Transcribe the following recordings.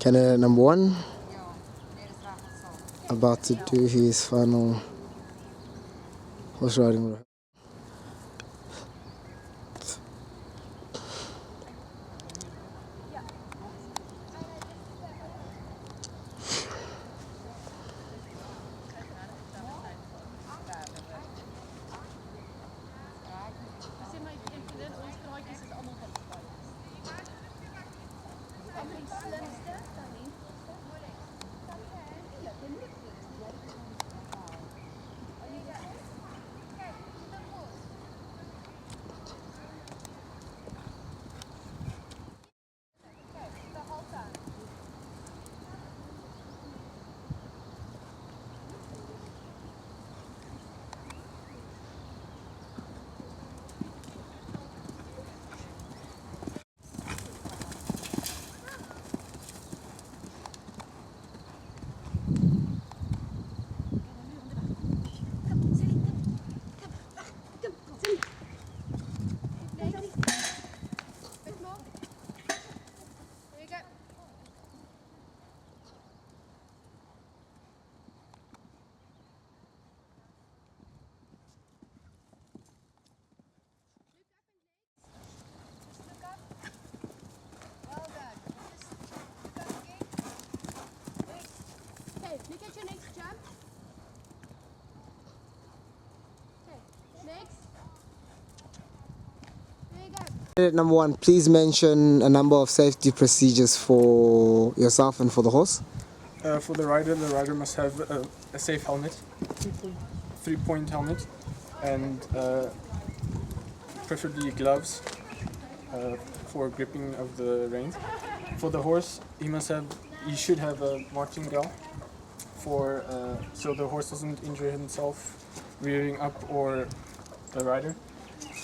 Candidate number 1 about to do his final horse riding. Look at your next jump. Okay, next. There you go. Candidate number 1, please mention a number of safety procedures for yourself and for the horse. For the rider must have a safe helmet, 3-point helmet, and preferably gloves for gripping of the reins. For the horse, he should have a marching bell for so the horse doesn't injure himself rearing up or the rider,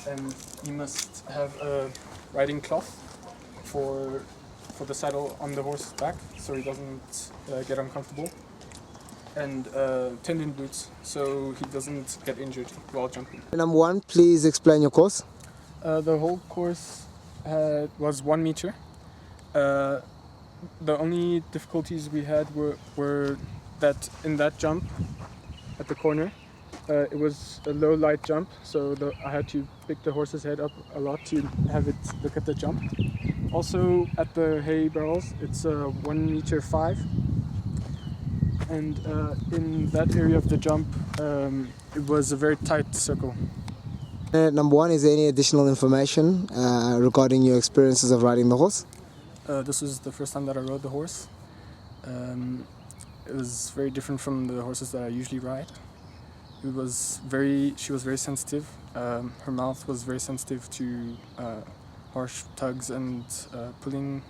and he must have a riding cloth for the saddle on the horse's back so he doesn't get uncomfortable, and tendon boots so he doesn't get injured while jumping. Number 1, please explain your course. The whole course was 1 meter. The only difficulties we had were that in that jump at the corner, it was a low light jump, so I had to pick the horse's head up a lot to have it look at the jump. Also at the hay barrels, it's 1 meter 5, and in that area of the jump, it was a very tight circle. Number 1, is there any additional information regarding your experiences of riding the horse? This was the first time that I rode the horse. It was very different from the horses that I usually ride. She was very sensitive. Her mouth was very sensitive to harsh tugs and pulling,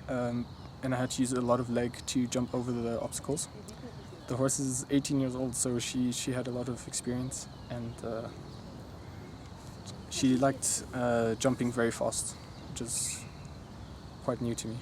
and I had to use a lot of leg to jump over the obstacles. The horse is 18 years old, so she had a lot of experience, and she liked jumping very fast, which is quite new to me.